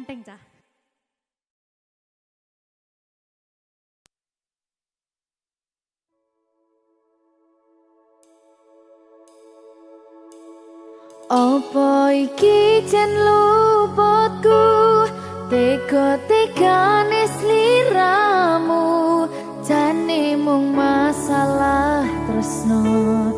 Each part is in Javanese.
ganteng cah. Apa iki jan luputku tega-tegane sliramu jane mung masalah tresno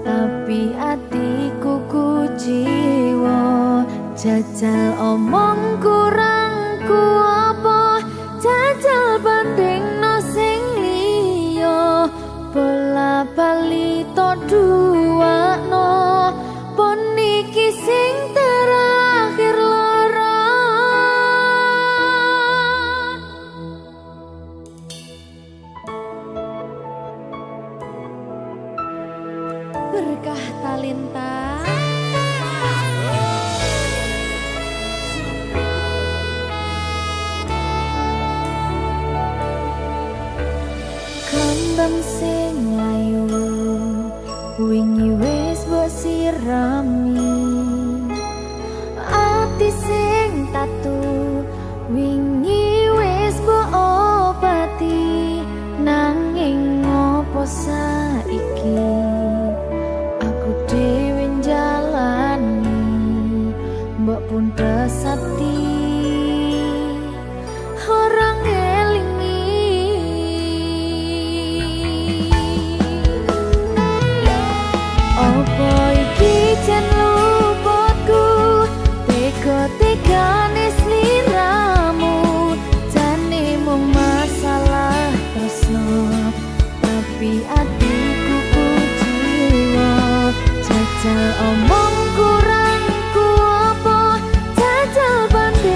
tapi atiku kuciwa jajal omong kurangku apa jajal bandingno sing liya bola bali to duwakno iki sing terakhir lara berkah talenta kembang sing ayu wingi wis mbok sirami ati sing tatu wingi wis mbok obati nanging ngopo saiki aku dhewe njalani mbok pun pesati orang tegane sliramu jane mung masalah tresno tapi atiku kuciwa jajal omong kurangku apa jajal banding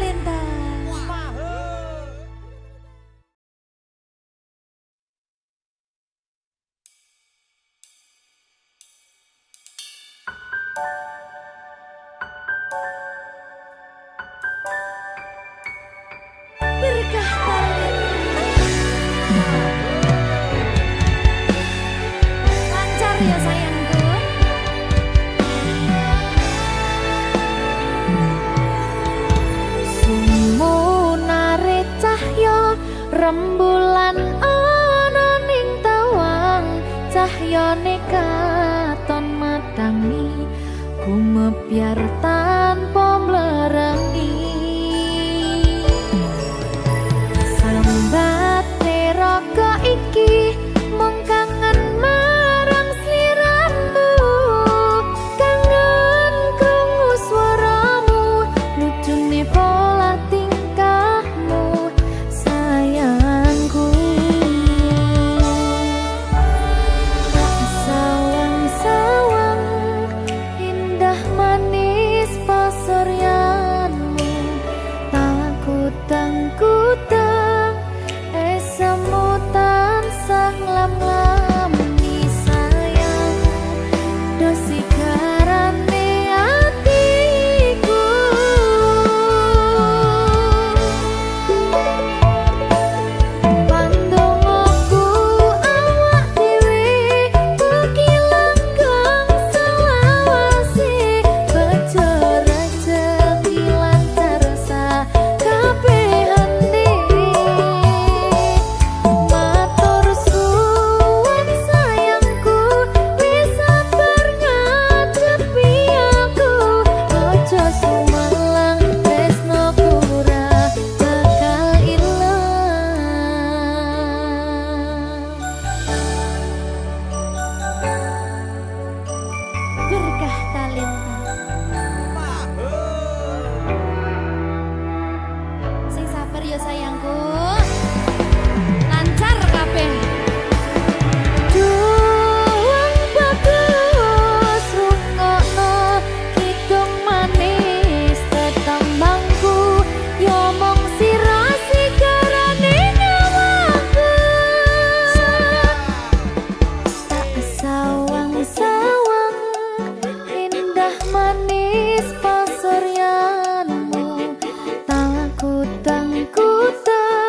Talenta. Berkah talenta. Lancar ya sayangku. Sumunare cahya rembulan ana ning tawang, cahyane katon madangi gumebyar tanpa mlerengi. Sambate raga iki mung kangen marang sliramu, kangen krungu swaramu, lucune pola tingkahmu sayangku. Sawang-sawang indah manis pasuryanmu, takutang-kutang esamu tansah nglam-nglami sayang, dosi garane atiku. Pandongoku awak dhewe mugi langgeng selawase, bejo rezeki lancar sakabehane. Matur suwun sayangku, wis sabar ngadepi aku, ojo sumelang tresnoku ora bakal ilang. Berkah talenta. Sing sabar ya sayangku. Lancar kabeh. Juang bagus rungokno kidung manis tetembangku, yo mong sira sigarane nyawaku. Tak sawang-sawang indah manis pasuryanmu, takutang-kutang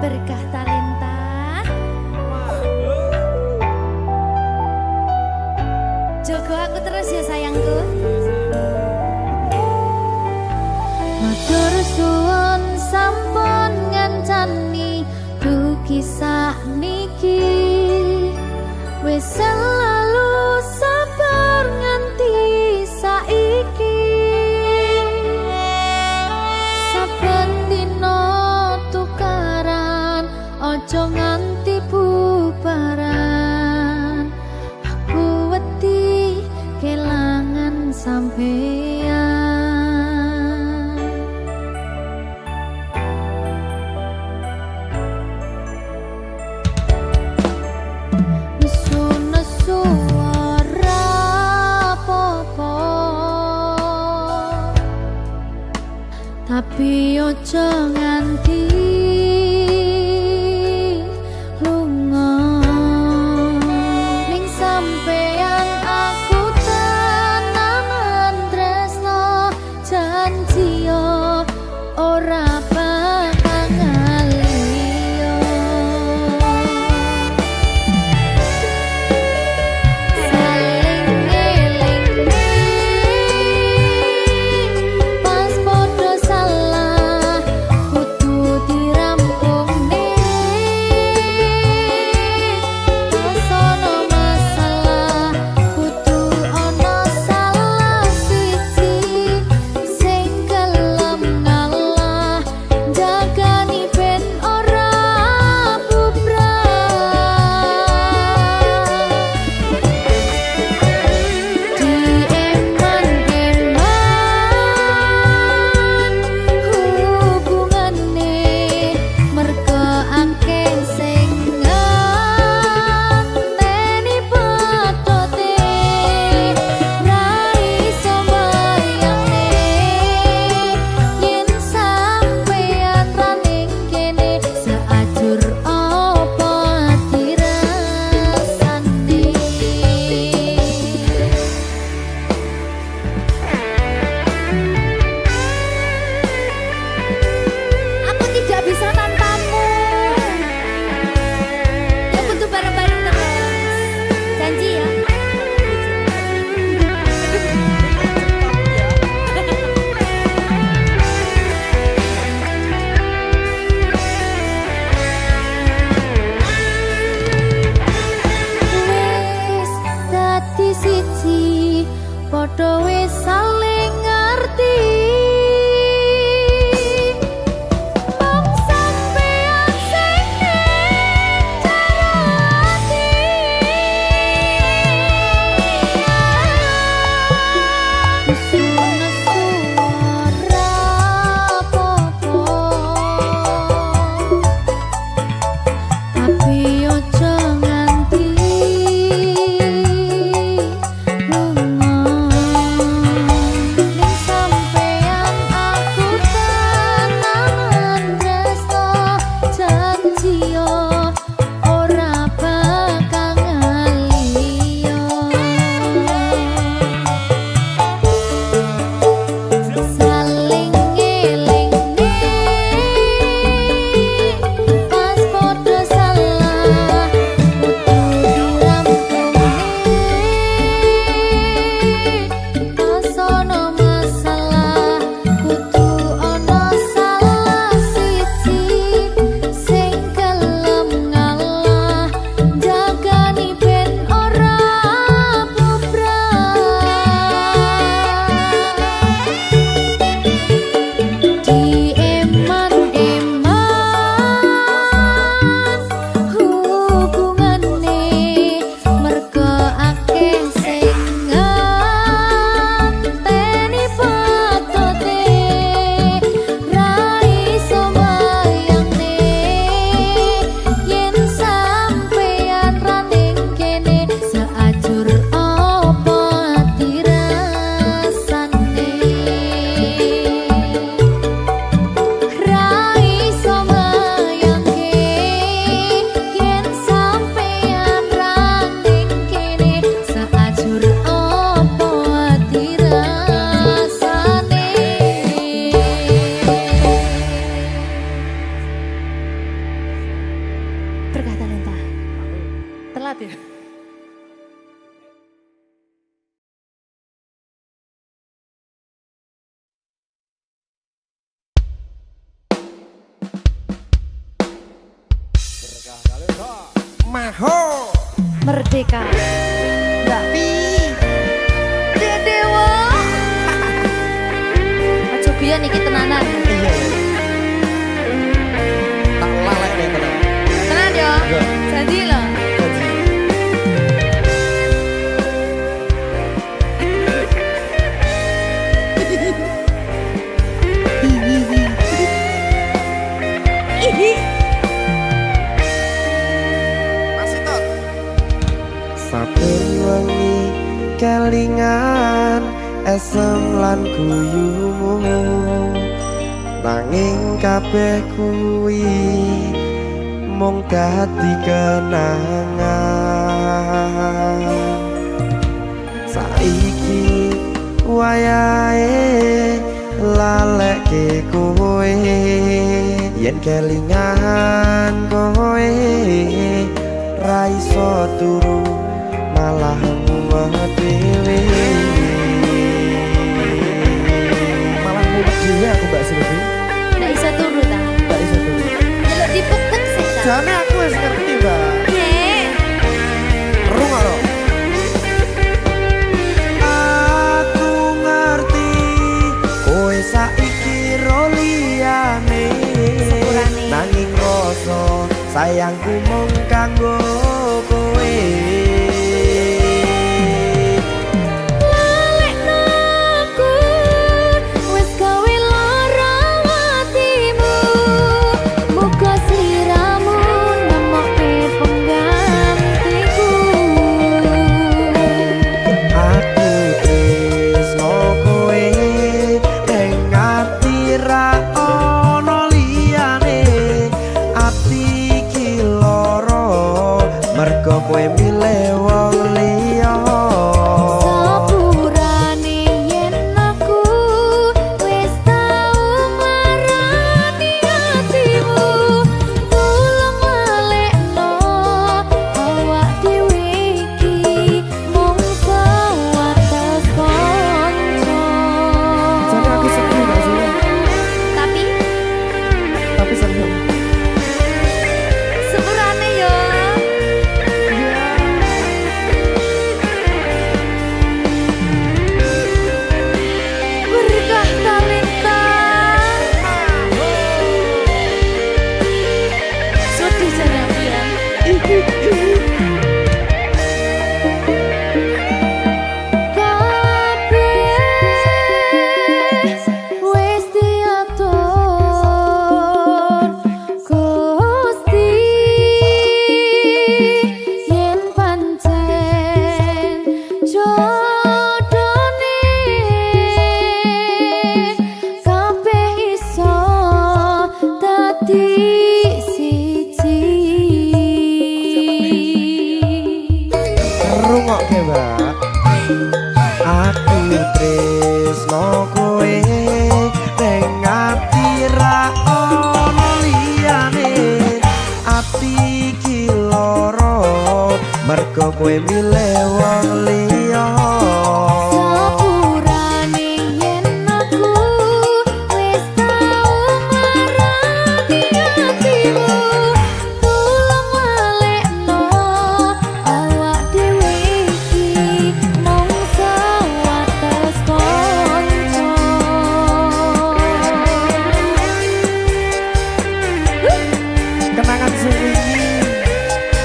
berkah talenta. Jogo aku terus ya sayangku. Matur suwun sampun ngancani ku kisah niki wis selalu sabar nganti saiki. Saben dina tukaran ojo nganti bubaran. Aku wedi kelangan sampeyan. Nesu-nesu ora apa-apa, tapi ojo nganti lunga. Ning sampeyan aku tenanan tresno, janji yo ora bakal ngaliyo. Saling ngelingi pas podo salah kudu dirampungne. Pas ono masalah kudu ono salah siji sing gelem ngalah, jagani ben ora bubrah. Dieman-eman hubungane merga akeh sing ngenteni patote, ra iso mbayangne yen sampeyan ra ning kene saajur apa dirasane. Aku tidak bisa tanpamu. Ya butuh bareng-bareng terus. Janji ya. Wis dadi siji, padha wis saling ngerti. Mong sampeyan sing ngejarati. Nesu-nesu ora apa-apa, tapi ojo nganti lunga. Maho Merdeka. Mbak Pi Dewa. Aja biyen iki tenanan. iya tak lalek nih tenan Tenan yo. Iya. Janji lho. masih tot saben wengi kelingan esem lan guyumu nanging kabeh kuwi mung dadi kenangan saiki wayahe lalekke kowe yen kelingan kowe ra iso turu malah mumet dhewe malah mumet dhewe aku Mbak Silvi Ndak iso turu ta. gak iso turu Delok dipuktek sih ta. jane aku wis ngerti Mbak Nek. runga lho aku ngerti kowe saiki ro liyane Sepurane. nanging rasa sayangku mung kanggo kowe Lalekno aku wis gawe lara atimu. Muga sliramu nemokke penggantiku. aku tresno kowe ning ati ra ono liyane ati iki lara mergo kowe milih wong liya Sepurane yen aku wis tau marani atimu. Tulung lalekno awak dhewe iki mung sewates kanca. jane aku sedih gak sih Tapi seneng sepurane yo. Berkah talenta. Sedih jane aku ya. Kabeh wis diatur Gusti yen pancen jodone kabeh iso dadi siji. rungokke Mbak aku tresno kowe ning ati ra ono liyane ati iki lara mergo kowe milih wong liya Sepurane yen aku wis tau marani atimu. Tulung lalekno awak dhewe iki mung sewates kanca. kenangan sing wingi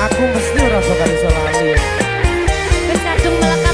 aku mesti ora bakal iso lali Wis kadung melekat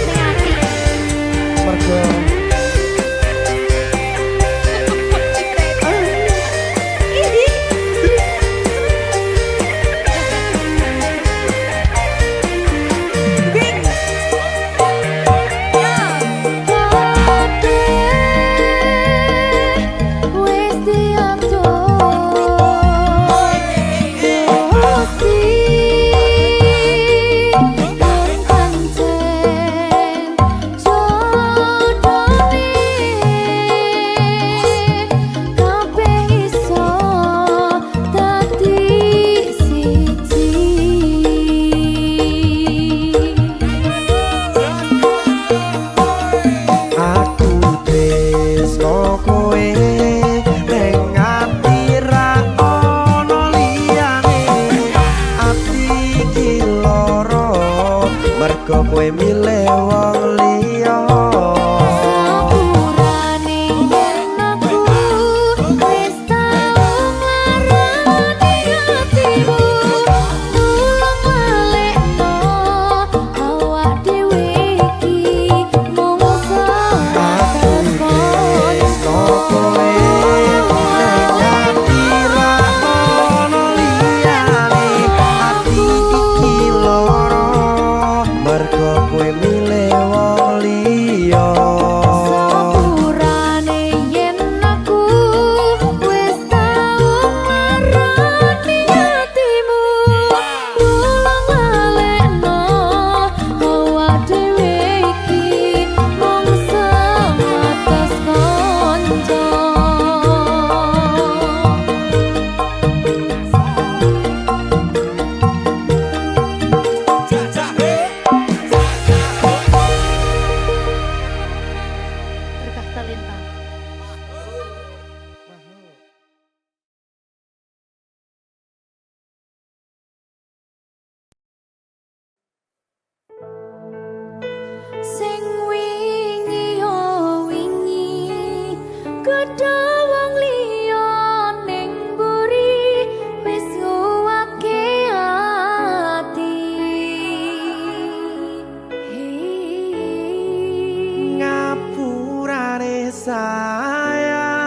sayang,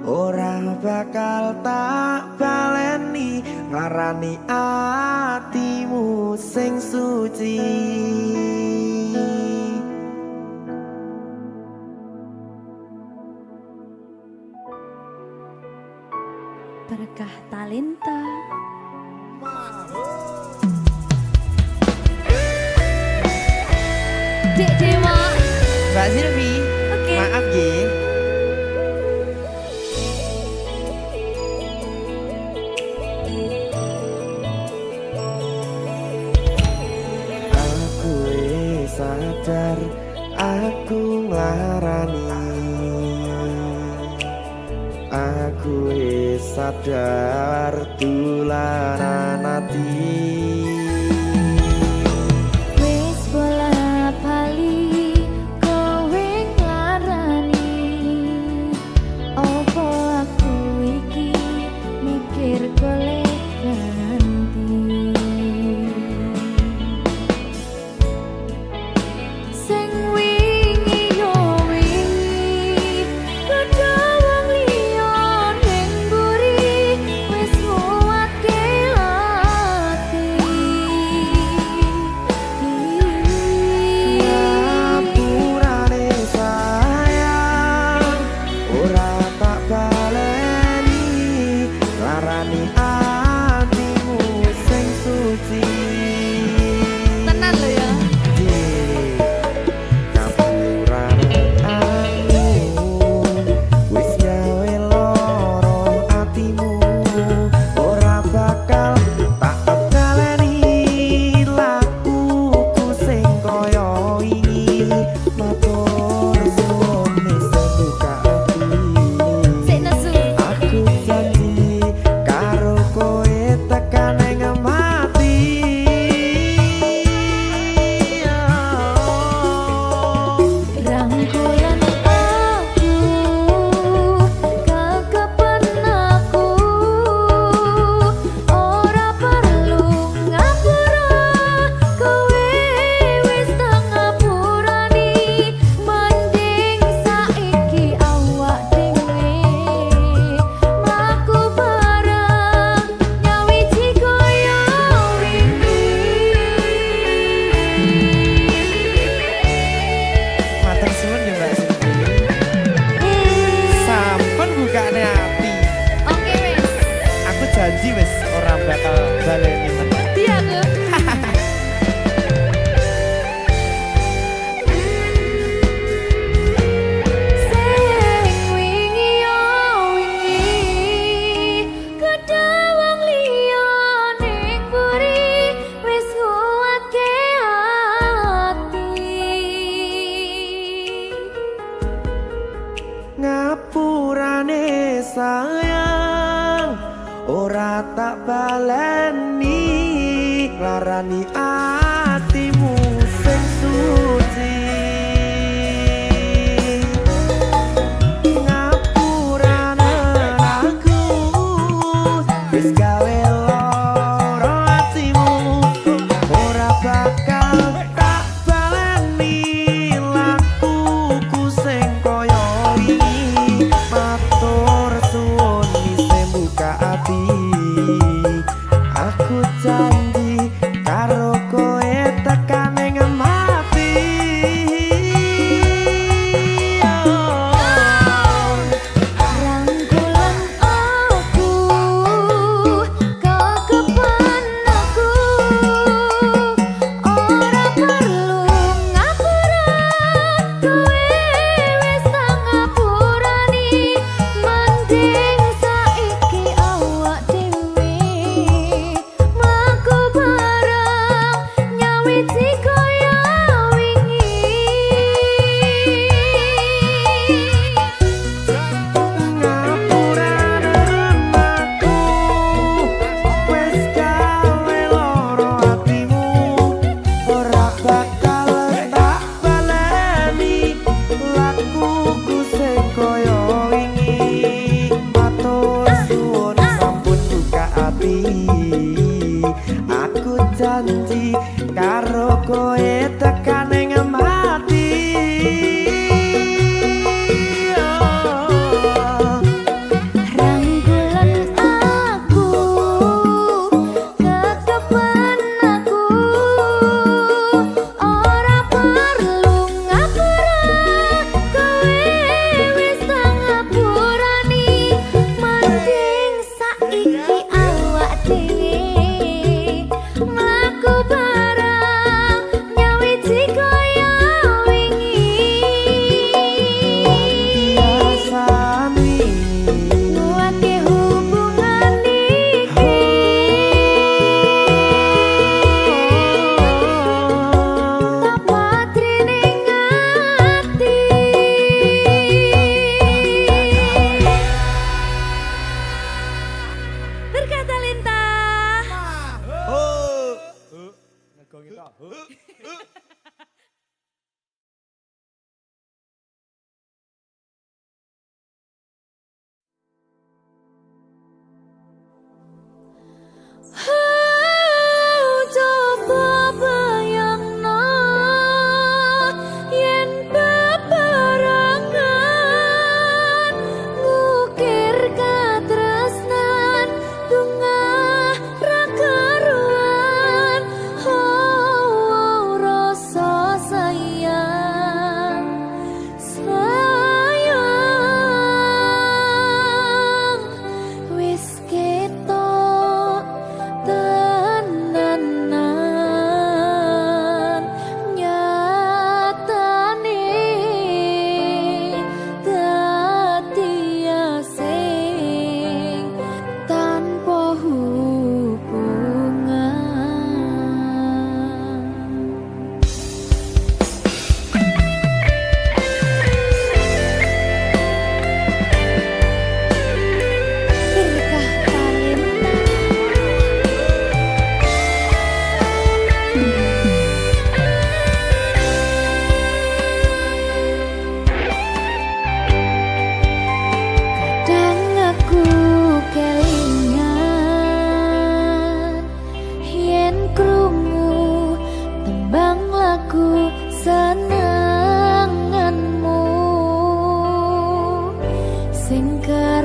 ora bakal tak baleni nglarani atimu sing suci. Berkah talenta. Dek Dewa. Mbak Silvi, Oke. maaf nggih. Aku wis sadar aku nglarani. Aku wis sadar tularan ati. Wis bola bali kowe nglarani. Opo aku iki mikir golek ganti. Sing wingi yo wingi padha wong liya ning mburi wis nguwatke ati. Ngapurane sayang, ora tak baleni larani atimu sing suci. Tenan lho ya. Ngapurane aku wis gawe loro atimu, ora bakal tak baleni lakuku sing kaya wingi. Matur suwun wis buka ati. Sik nesu. Aku janji karo kowe tekan ing mati. Rangkulan aku kekepen aku ora perlu ngapura kowe wis tak ngapurani mending saiki awak dhewe mlaku bareng nyawiji koyo Matur suwun ya Mbak Silvi. Sampun bukane ati. Oke wis. Aku janji wis ora bakal baleni meneh. Iya aku. Sing wingi yo wingi kadha wong liya ning mburi wis nguwatke ati. Ngapurane sayang, ora tak baleni larani atimu sing suci. Ngapurane aku wis gawe loro atimu, ora bakal tak baleni lakuku sing kaya wingi. Matur suwun wis buka ati. Aku janji karo kowe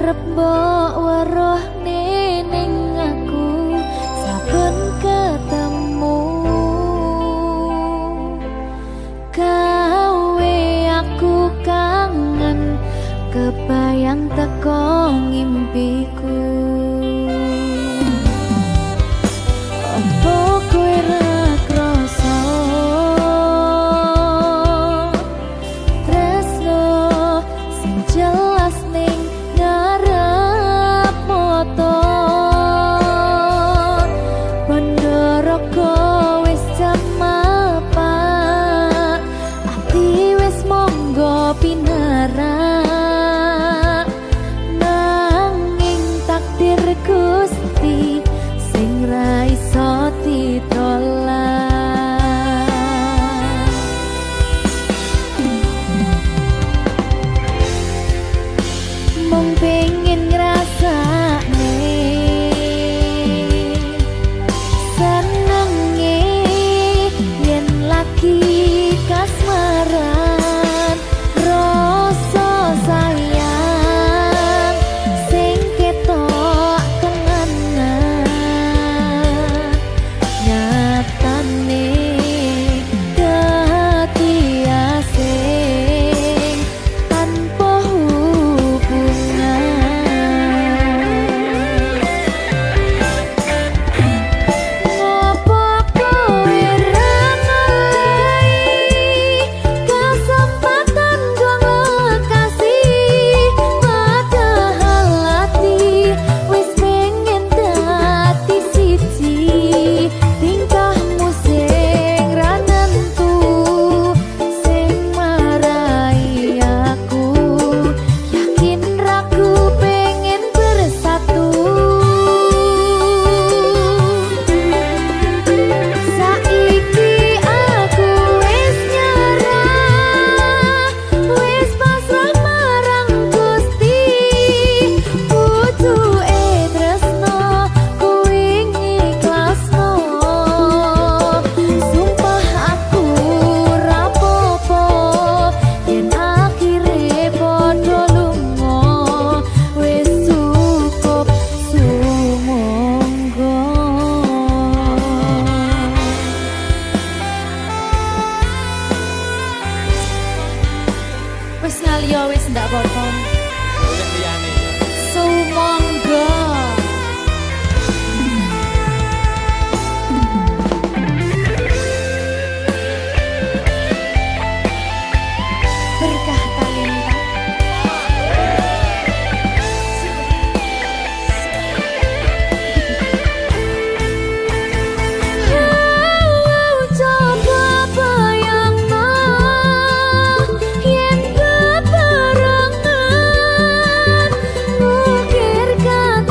arep mbok weruh ning aku saben ketemu gawe aku kangen kebayang teko ngimpiku. Opo kowe ra krasa tresno sing jelas ning ngarep motor Bandaraka wis jam mapak ati wis monggo pinarak nanging takdir Gusti sing ra iso ditolak. Mung pengen ngrasakne senenge yen lagi kasmaran rasa sayang sing ketok kenangan nyatane dadi asing tanpa hubungan. Ngopo kowe ra ngelei kesempatan gong kasih padahal hati wis pengen dadi siji tingkahmu sing ra nentu sing marai aku yakin ragu pengen bersatu. Saiki aku wis nyerah wis pasrah marang Gusti pucuke tresno kuwi ngikhlasno sumpah aku ra apa-apa yen akhire padha lunga wis cukup sumangga. Wis ngaliyo wis ndak apa-apa. Sumangga. Berkah talenta. Coba bayangno yen bebarengan ngukir kata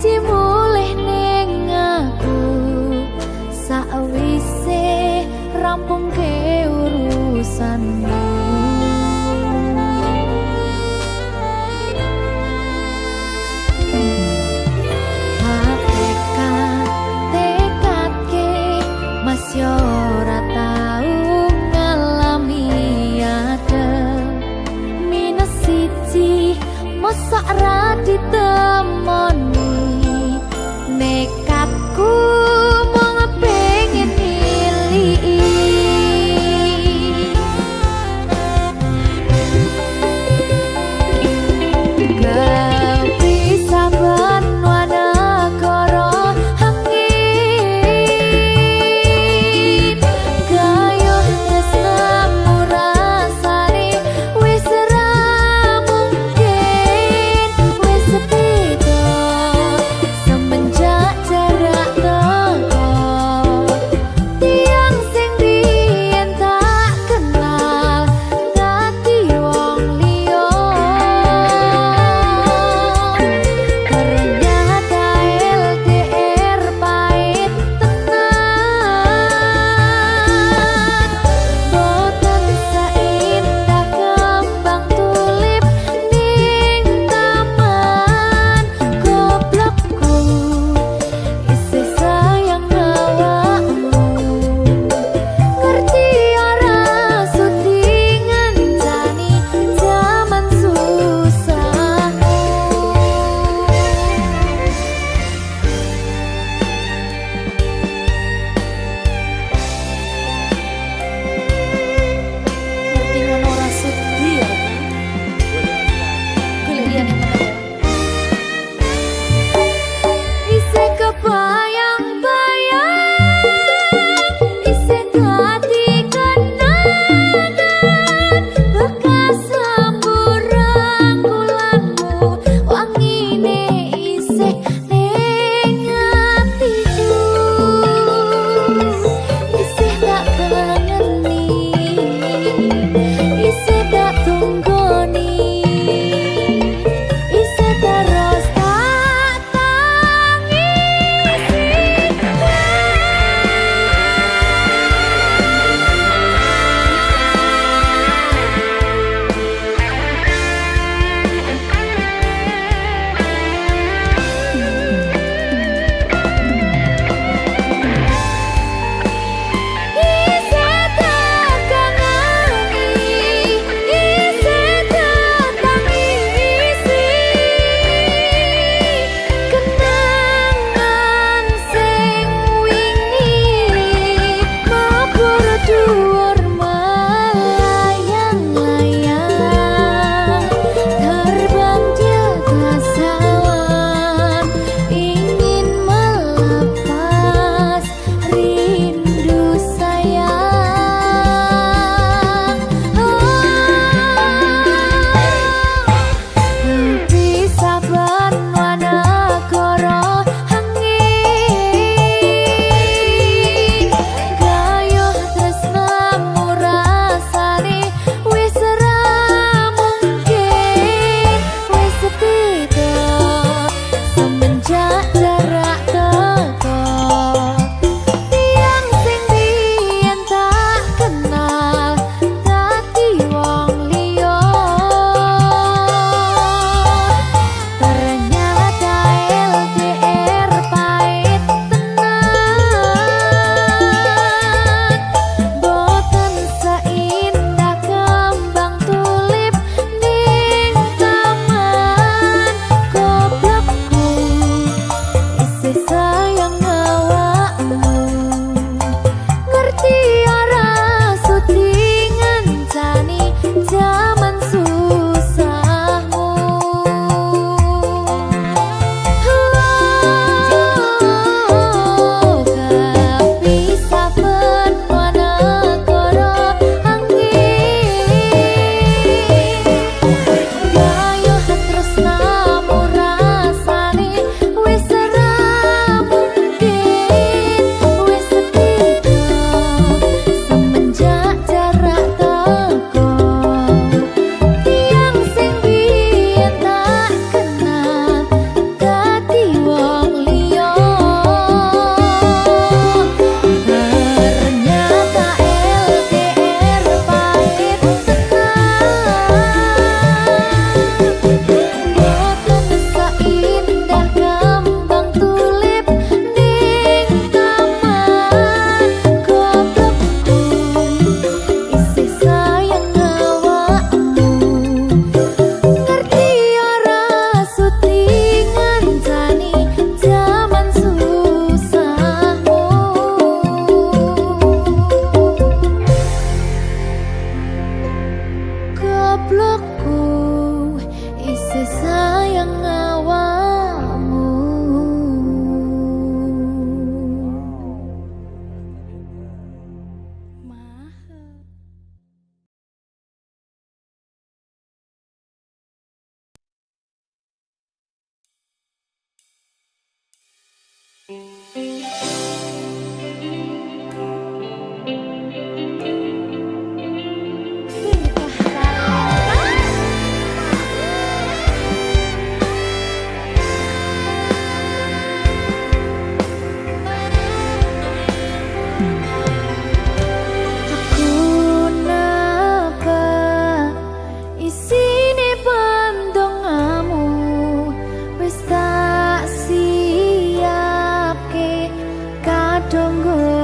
janji mulih ning aku sakwise rampung ke urusanmu. Masih ora tau ngalami adem minus siji mosok ra ditemoni nekatku mung pengen milih kepisahan wanagara semenjak jarak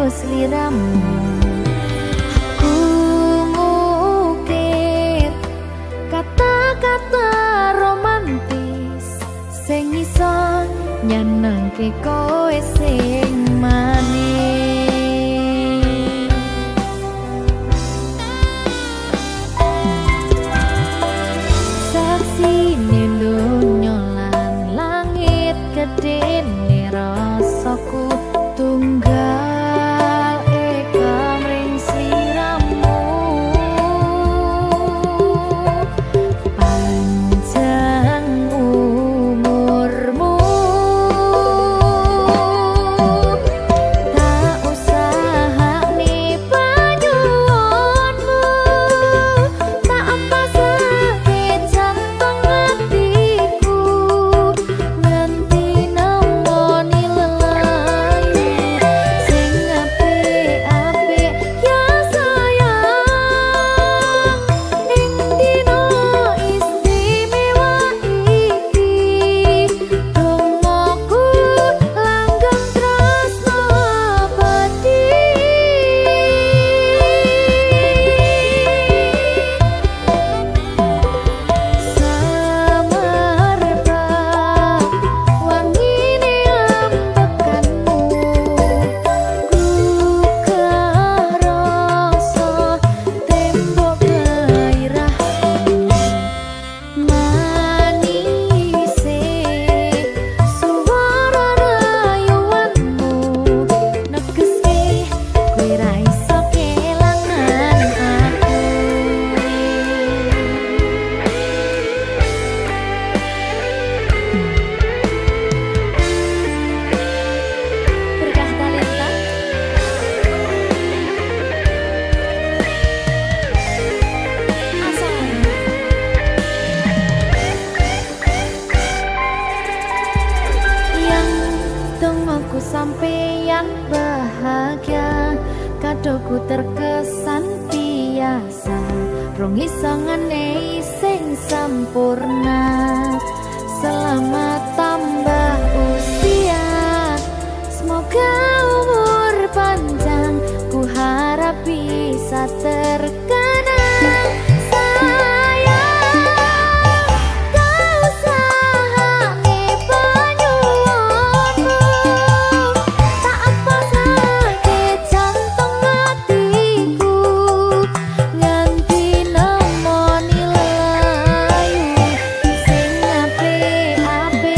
Sliramu aku ngukir kata-kata romantis sing iso nyenengke kowe sing manis. Saksine donya lan langit gedene rasaku tunggal sampeyan bahagia kadoku terkesan biasa rong iso ngenei sing sempurna. Selamat tambah usia, semoga umur panjang, ku harap bisa terkenang. Ape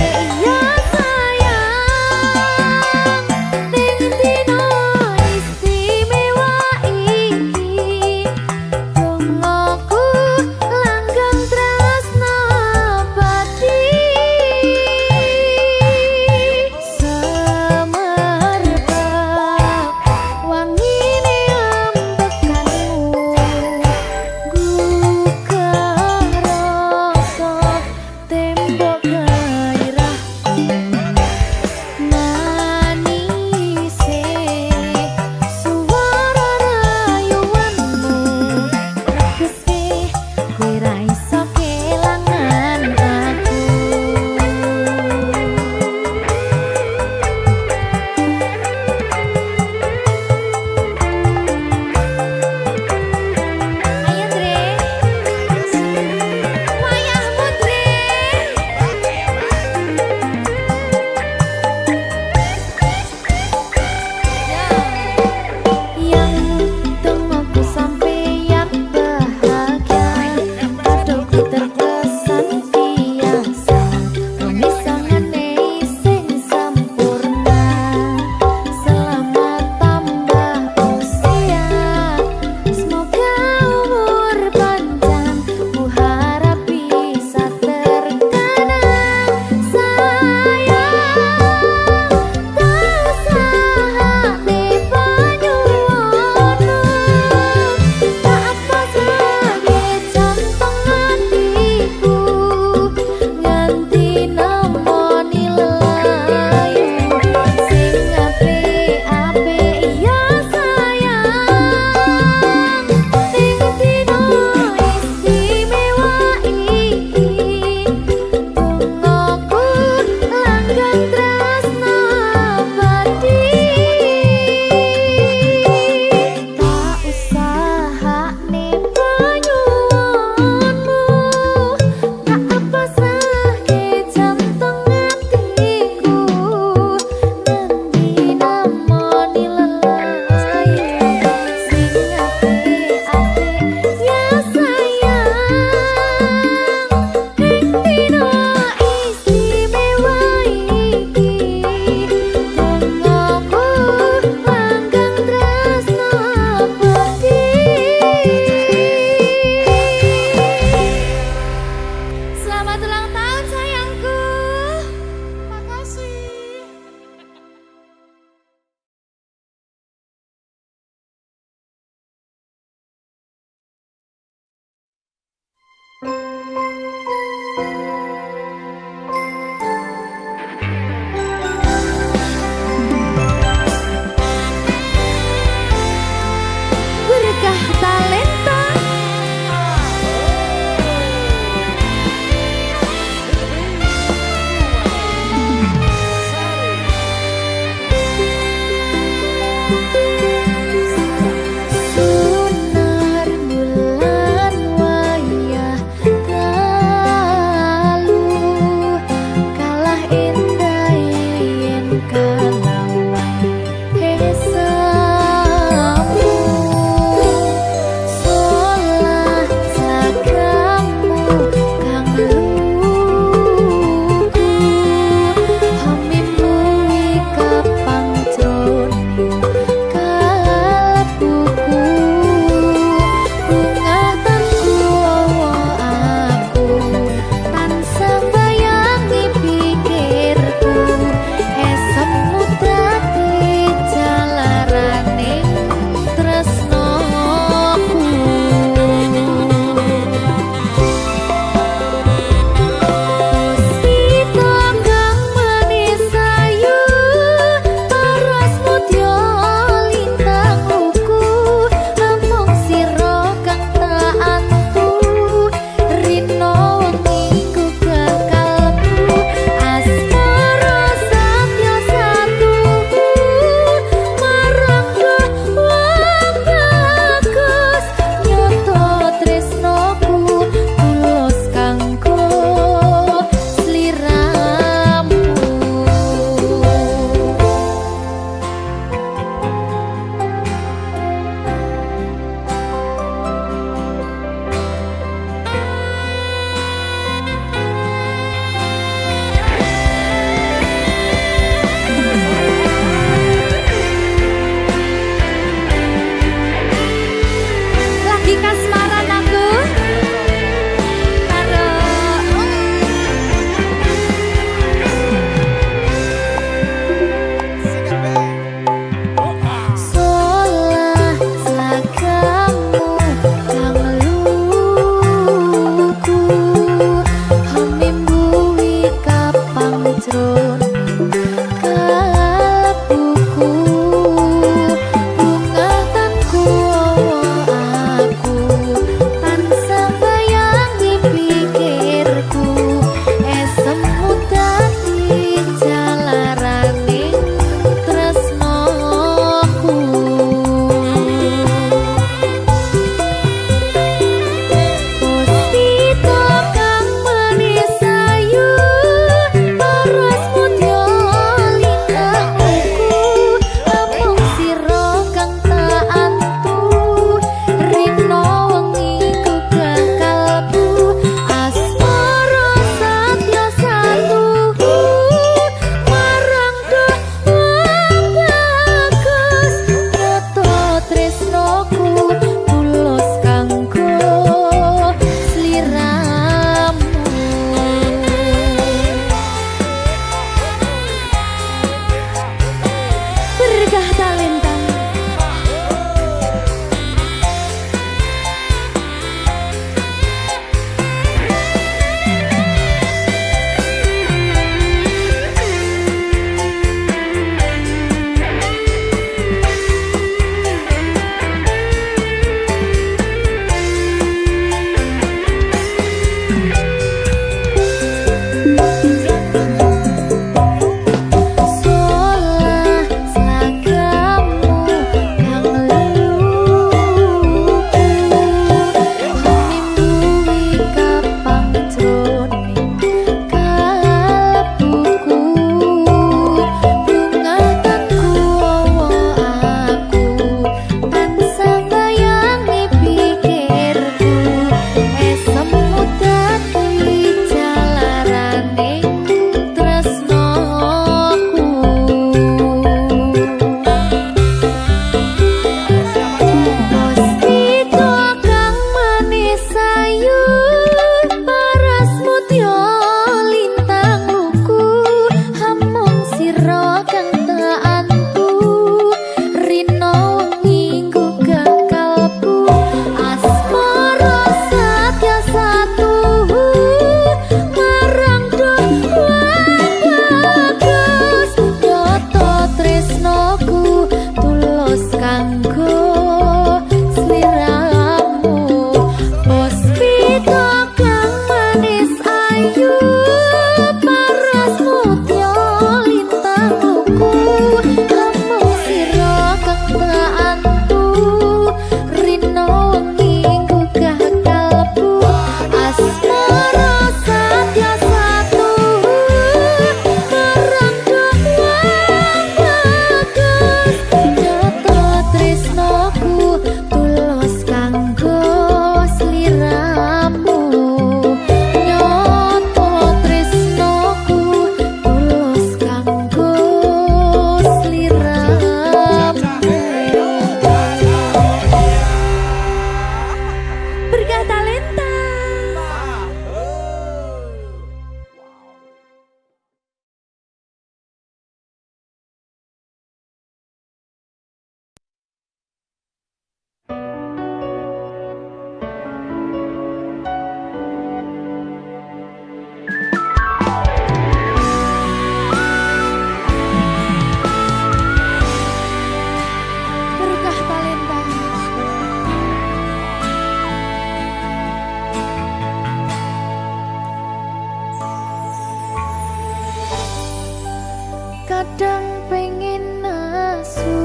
kadang pengen nasu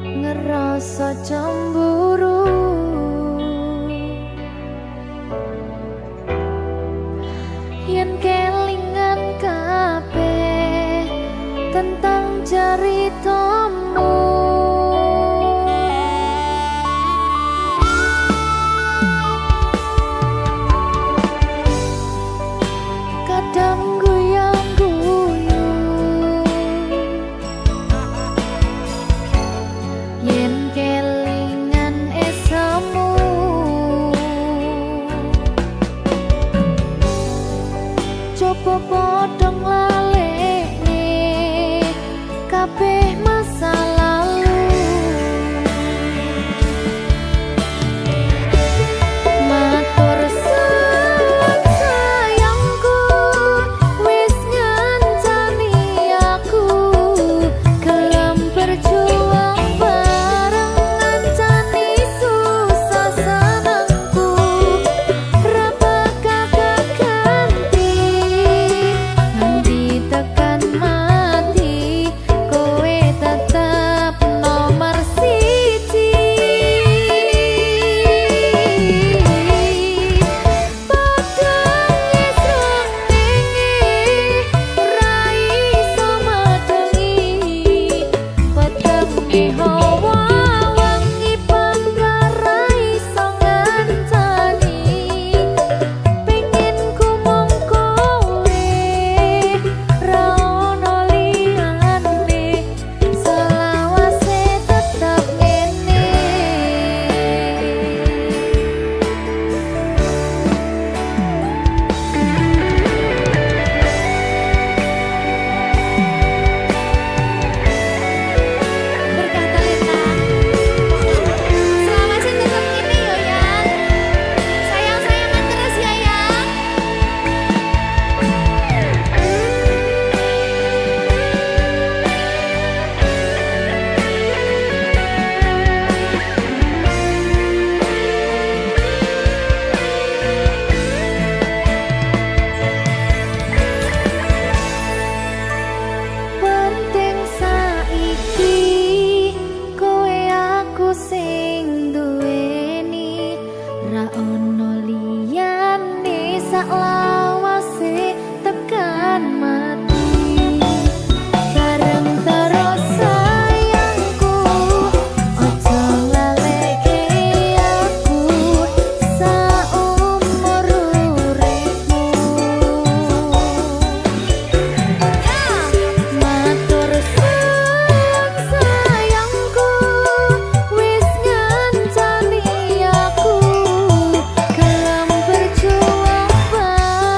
ngerasa cemburu yen kelingan kabeh tentang ceritamu. Kadang guyang-guyu yen kelingan esamu, coba padha nglalekne kabeh masa lalu. Matur suwun sayangku, wis ngancani aku gelem berjuang bareng ngancani susah senengku. Ra bakal ganti nganti tekan mati, kowe tetep nomor siji. Penting saiki kowe aku sing duweni, ra ono liyane saklawase tekan mati. Bareng terus sayangku, ojo ngaleke aku saumur uripmu. Matur suwun sayangku, wis ngancani aku gelem berjuang bareng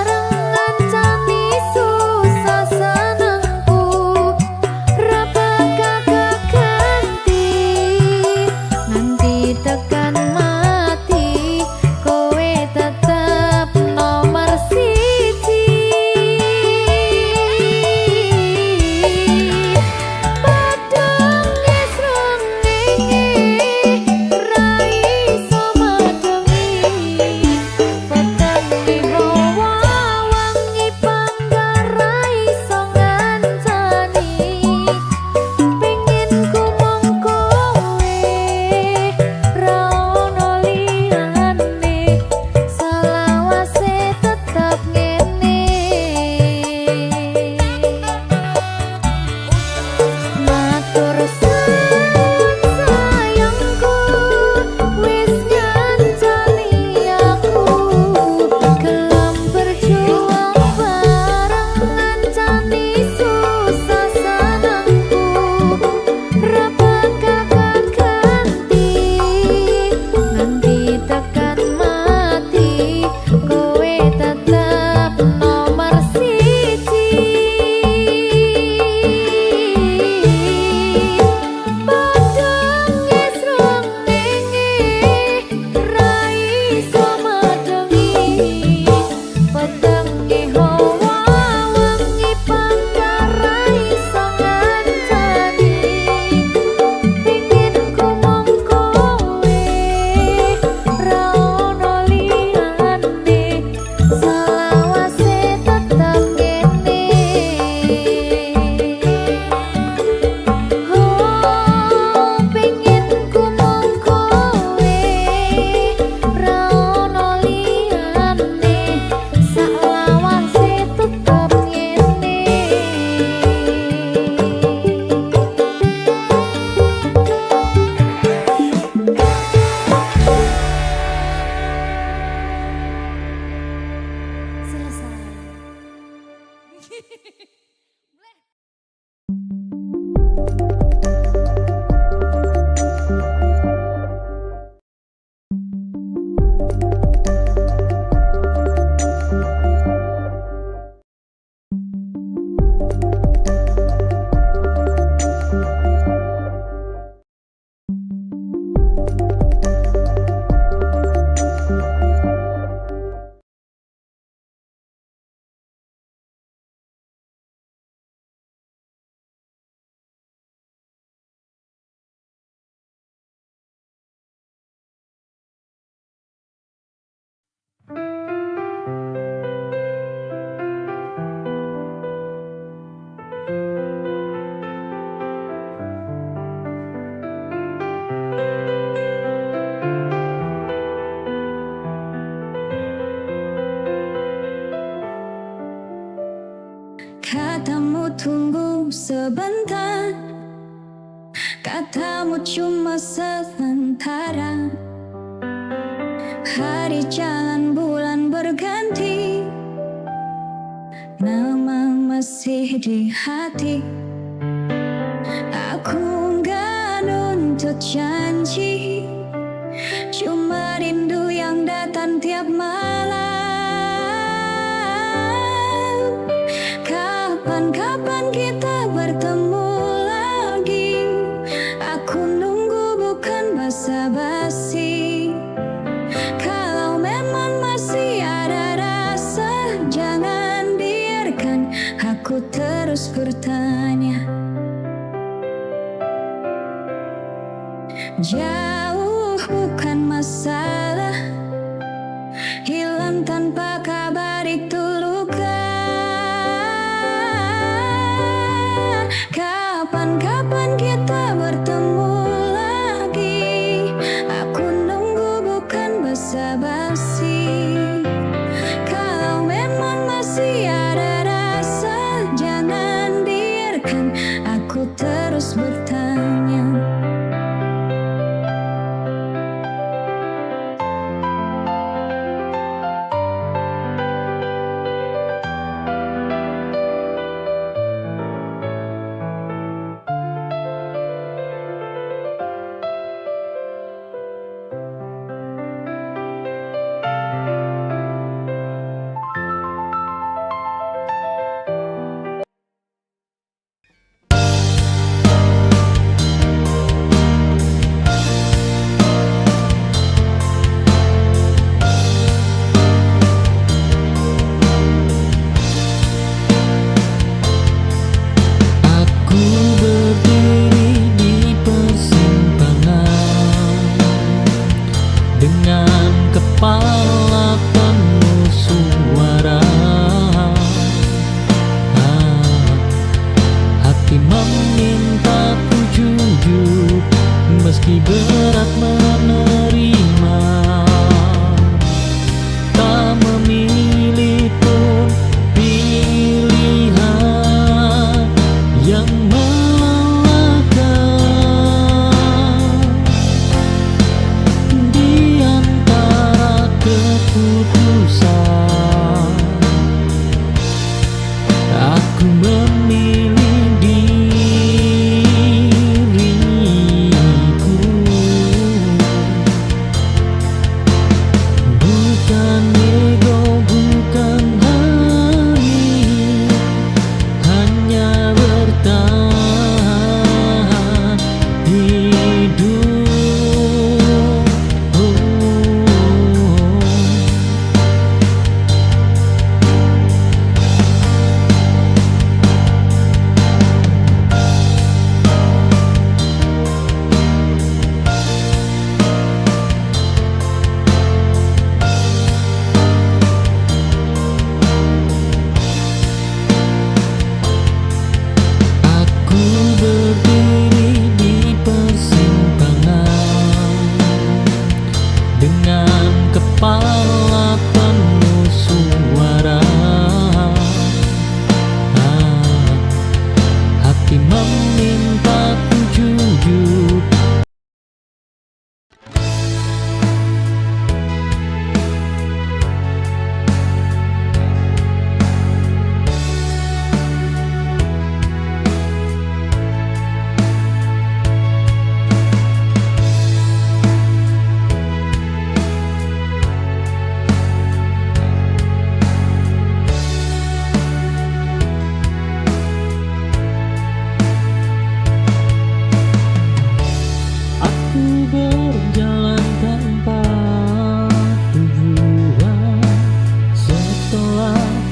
Katamu tunggu sebentar, katamu cuma sementara. Hari jalan bulan berganti, nama masih di hati. Aku nggak nuntut janji, cuma rindu yang datang tiap malam. Kapan kita bertemu lagi? Aku nunggu bukan basa-basi. Kalau memang masih ada rasa, jangan biarkan aku terus bertanya. Jauh bukan masalah, hilang tanpa kabar itu luka. Kapan kita bertemu lagi? Aku nunggu bukan basa-basi. Kalau memang masih ada rasa, jangan biarkan aku terus bertanya.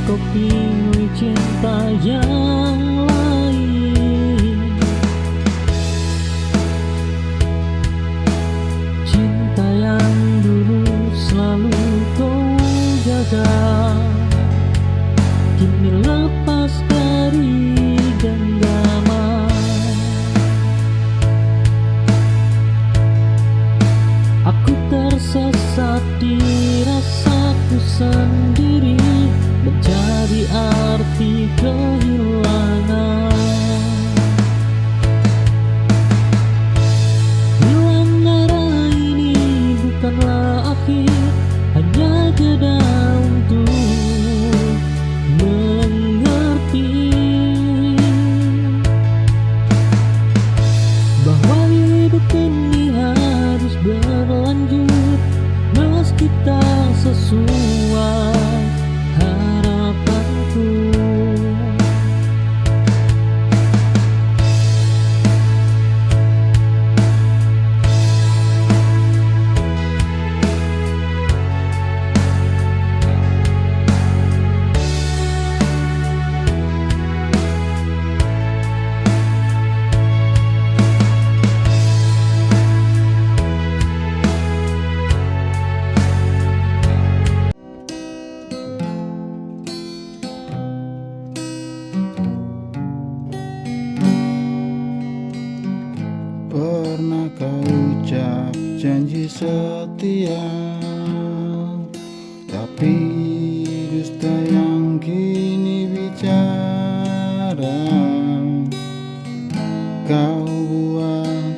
kau pilih cinta yang lain. Cinta yang dulu selalu kau jaga, kini lepas dari genggaman. Aku tersesat di rasaku sendiri, menjadi arti kehilangan. Hilang arah ini bukanlah akhir, hanya jeda untuk mengerti bahwa hidup ini harus berlanjut meski tak sesuai harapanku. Pernah kau ucap janji setia, tapi dusta yang kini bicara. Kau buat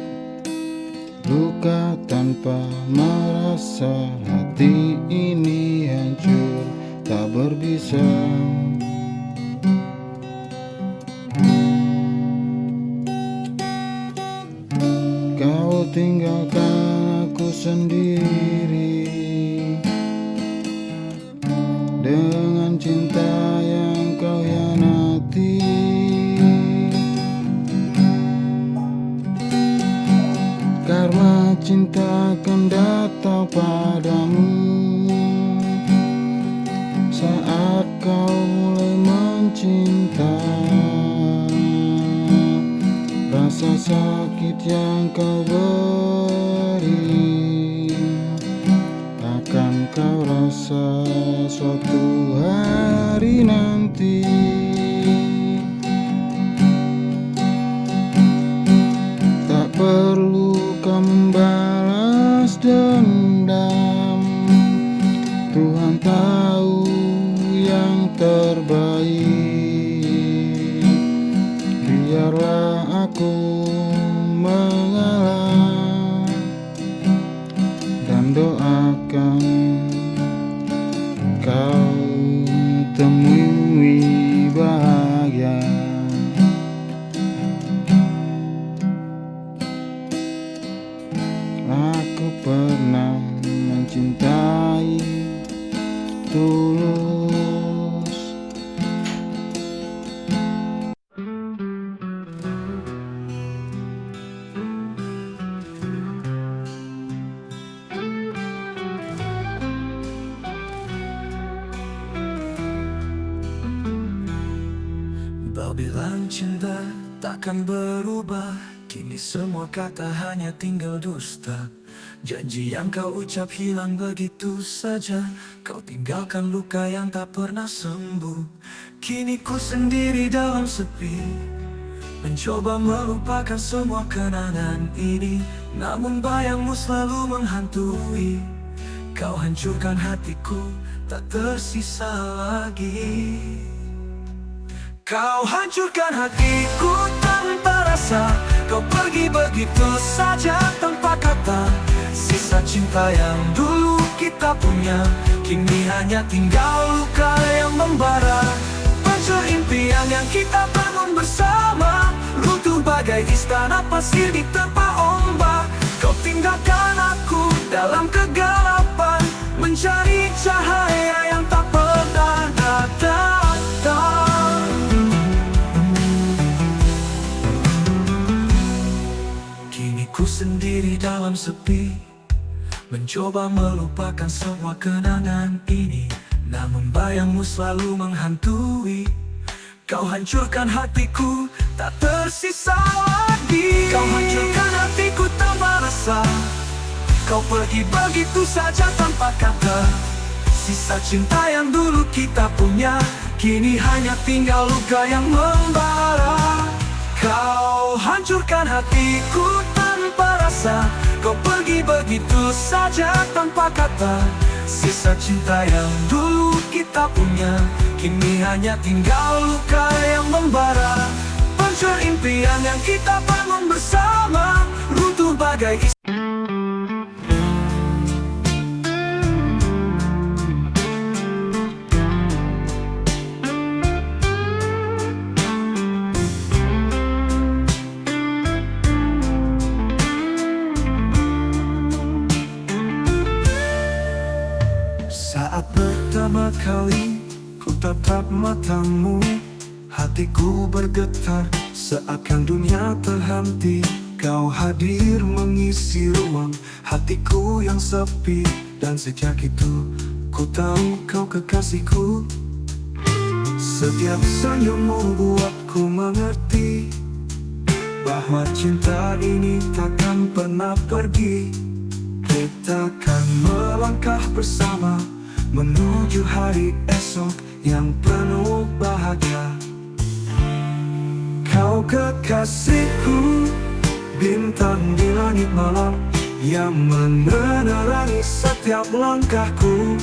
luka tanpa merasa, hati ini hancur tak berbisa. Kau tinggalkan aku sendiri dengan cinta yang kau hianati. Karena cinta akan datang padamu saat kau mulai mencinta. Rasa sakit yang kau beri akan kau rasa suatu hari nanti. Tak perlu kau membalas dendam, Tuhan tahu yang terbaik. Biarlah aku mengalah dan doakan kau temui bahagia. Aku pernah mencintai tulus. Kau bilang cinta takkan berubah, kini semua kata hanya tinggal dusta. Janji yang kau ucap hilang begitu saja, kau tinggalkan luka yang tak pernah sembuh. Kini ku sendiri dalam sepi, mencoba melupakan semua kenangan ini. Namun bayangmu selalu menghantui, kau hancurkan hatiku, tak tersisa lagi. Kau hancurkan hatiku tanpa rasa, kau pergi begitu saja tanpa kata. Sisa cinta yang dulu kita punya, kini hanya tinggal luka yang membara. Pancur impian yang kita bangun bersama, runtuh bagai istana pasir di tepa ombak. Kau tinggalkan aku dalam kegelapan, mencari cahaya yang tak pernah datang. Ku sendiri dalam sepi, mencoba melupakan semua kenangan ini. namun bayangmu selalu menghantui. Kau hancurkan hatiku, tak tersisa lagi. Kau hancurkan hatiku tanpa rasa. Kau pergi begitu saja tanpa kata. Sisa cinta yang dulu kita punya, kini hanya tinggal luka yang membara. Kau hancurkan hatiku tanpa rasa. Kau pergi begitu saja tanpa kata. Sisa cinta yang dulu kita punya, kini hanya tinggal luka yang membara. Hancur impian yang kita bangun bersama, runtuh bagai saat pertama kali ku tatap matamu, hatiku bergetar seakan dunia terhenti. Kau hadir mengisi ruang hatiku yang sepi, dan sejak itu ku tahu kau kekasihku. Setiap senyummu buatku mengerti bahwa cinta ini takkan pernah pergi. Kita akan melangkah bersama menuju hari esok yang penuh bahagia. Kau kekasihku, bintang di langit malam yang menerangi setiap langkahku.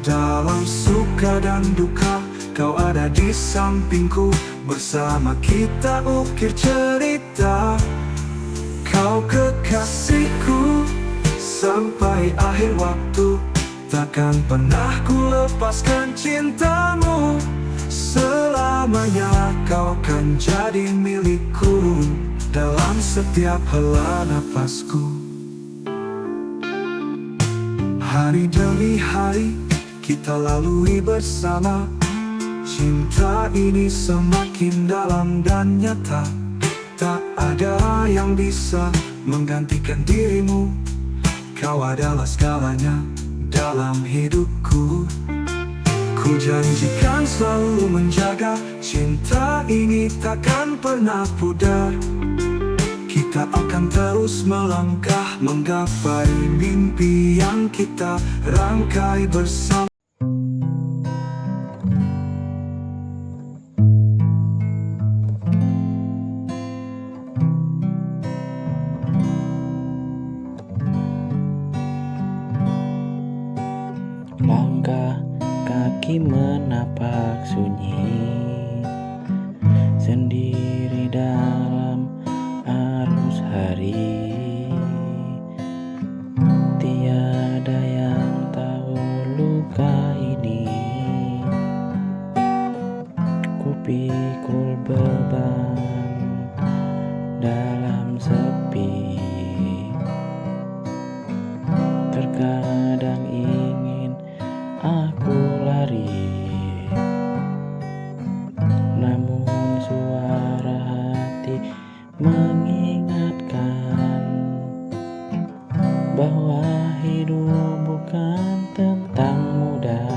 Dalam suka dan duka, kau ada di sampingku. Bersama kita ukir cerita. Kau kekasihku, sampai akhir waktu takkan pernah ku lepaskan cintamu. Selamanya kau kan jadi milikku dalam setiap hela napasku. Hari demi hari kita lalui bersama. Cinta ini semakin dalam dan nyata. Tak ada yang bisa menggantikan dirimu. Kau adalah segalanya dalam hidupku. Ku janjikan selalu menjaga cinta ini takkan pernah pudar. Kita akan terus melangkah menggapai mimpi yang kita rangkai bersama. Langkah kaki menapak sunyi, sendiri dalam arus hari. Tiada yang tahu luka ini. Ku pikul beban dalam sepi. Terkadang ingin aku lari, namun suara hati mengingatkan bahwa hidup bukan tentang mudah,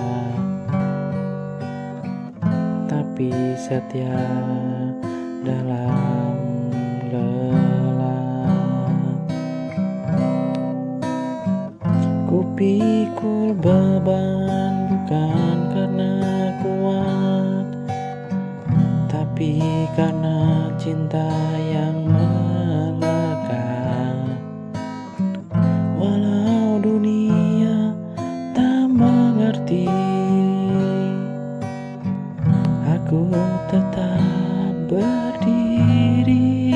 tapi setia dalam lelah. Ku pikul beban bukan karena kuat, tapi karena cinta yang melekat. Walau dunia tak mengerti, aku tetap berdiri.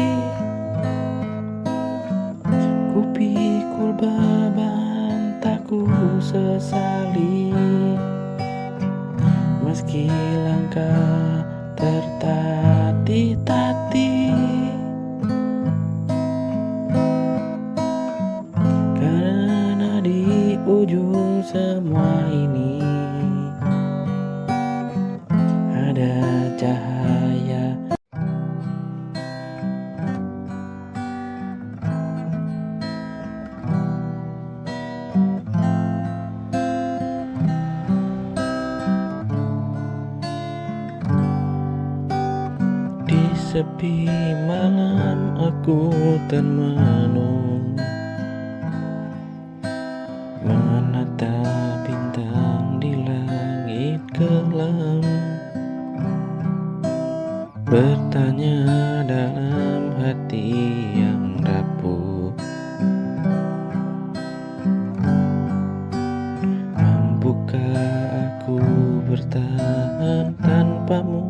Ku pikul beban tak ku sesali, meski langkah tertatih-tatih. Karena di ujung semua ini ada cahaya. sepi malam aku termenung, menatap bintang di langit kelam, bertanya dalam hati yang rapuh, mampukah aku bertahan tanpamu?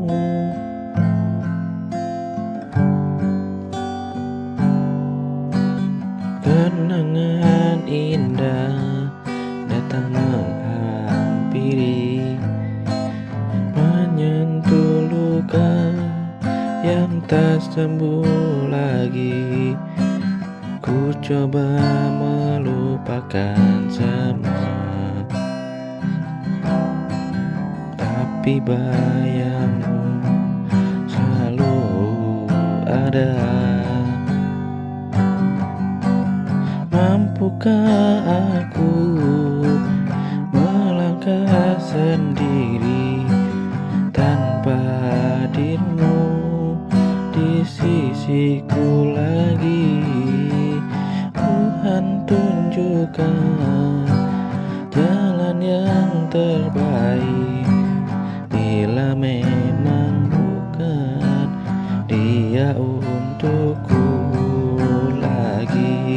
Kenangan indah datang menghampiri, menyentuh luka yang tak sembuh lagi. Ku coba melupakan semua, tapi bayangmu selalu ada. Mampukah aku melangkah sendiri tanpa dirimu di sisiku lagi? Tuhan tunjukkan jalan yang terbaik, bila memang bukan dia untukku lagi.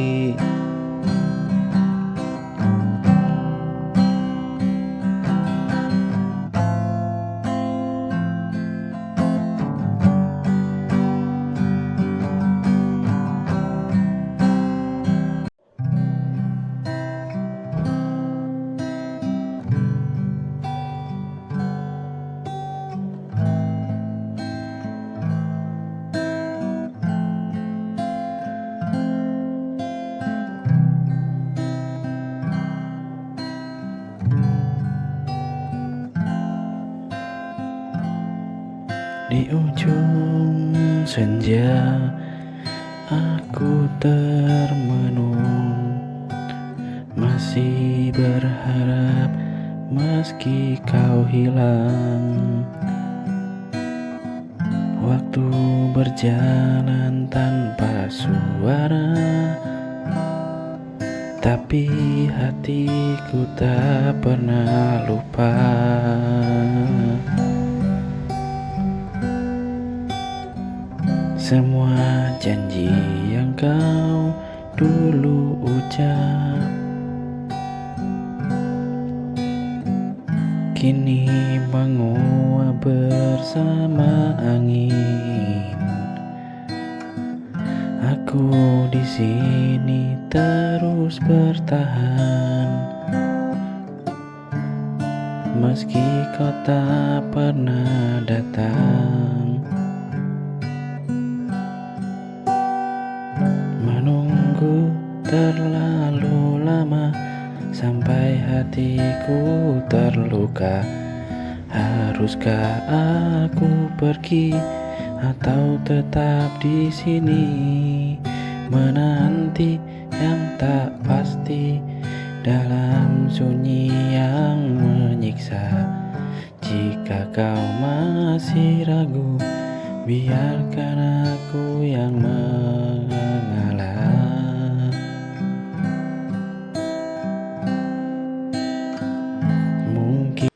Di ujung senja aku termenung, masih berharap meski kau hilang. Waktu berjalan tanpa suara, tapi hatiku tak pernah lupa. Semua janji yang kau dulu ucap kini menguap bersama angin. Aku di sini terus bertahan, meski kau tak pernah datang. Menunggu terlalu lama sampai hatiku terluka. Haruskah aku pergi atau tetap di sini menanti yang tak pasti dalam sunyi yang menyiksa? Jika kau masih ragu, biarkan aku yang mengalah. Mungkin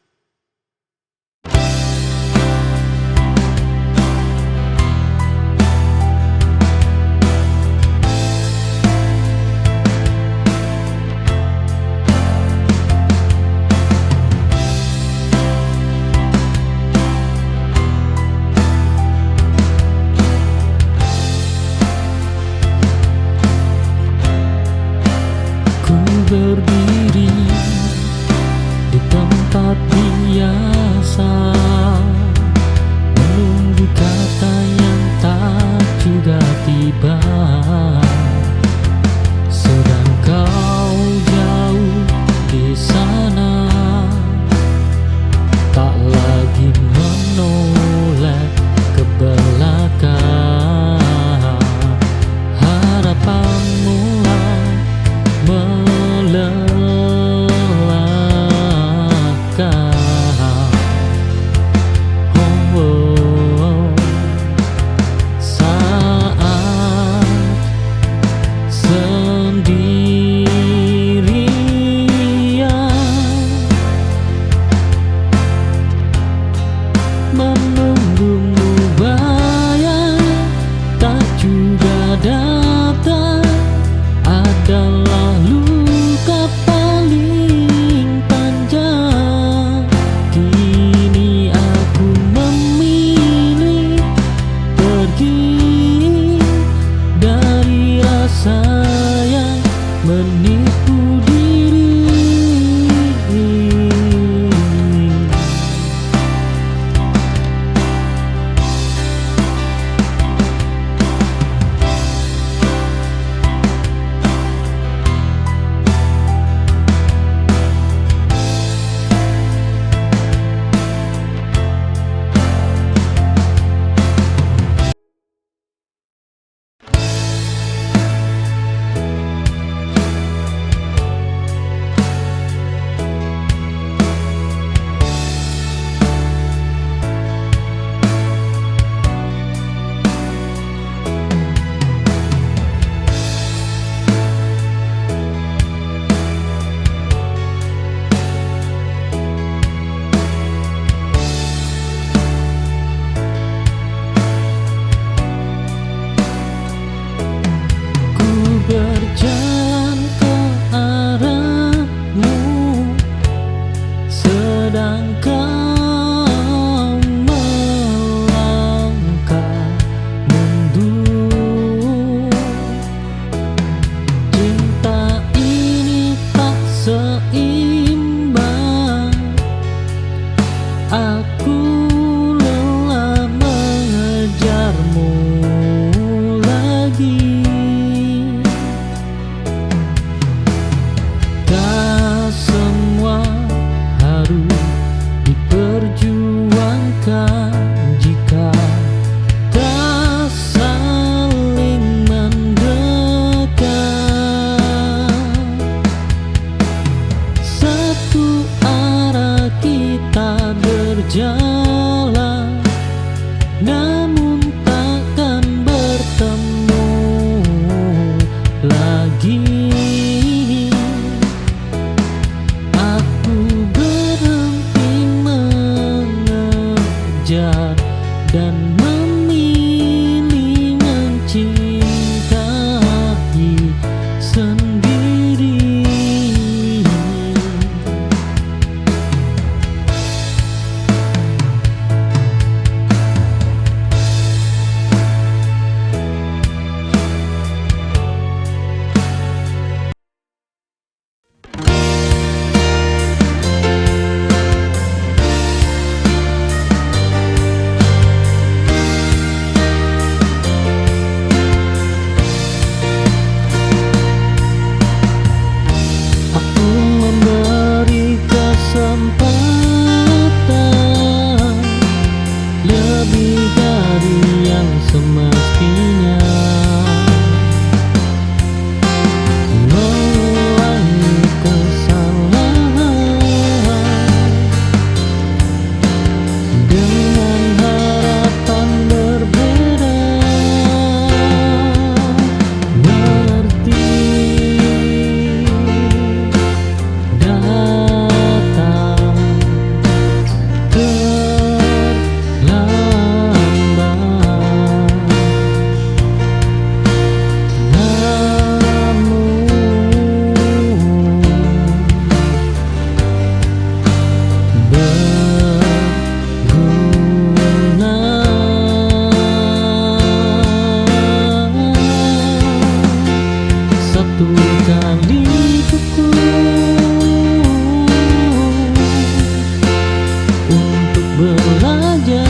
belajar dan memilih mencintai sendiri. Aku memberi kesempatan lebih dari yang semestinya, mengulangi kesalahan dengan harapan berbeda. Mengerti datang terlambat, berguna. Satu kali cukup untuk belajar.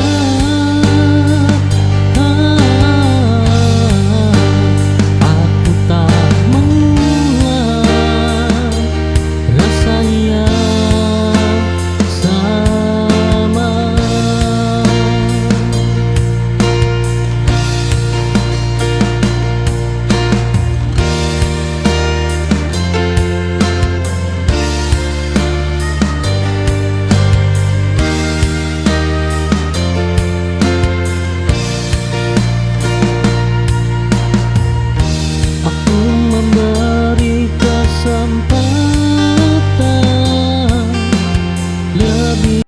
Aku tak mengulang rasa yang sama. Aku memberi kesempatan lebih.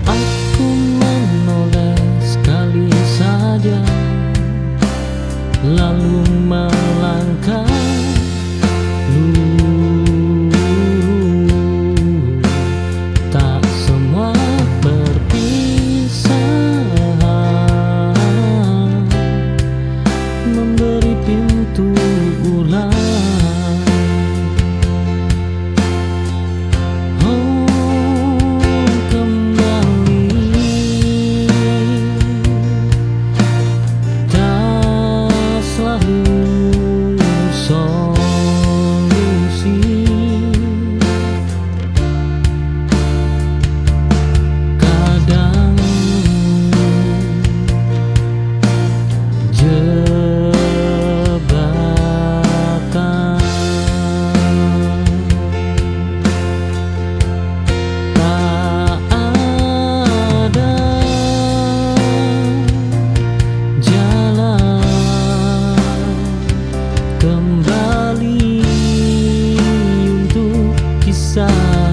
Aku menoleh sekali saja, lalu melangkah tak semua perpisahan memberi pintu ulang. Kembali tak selalu solusi. Kadang jebakan, tak ada jalan kembali untuk kisah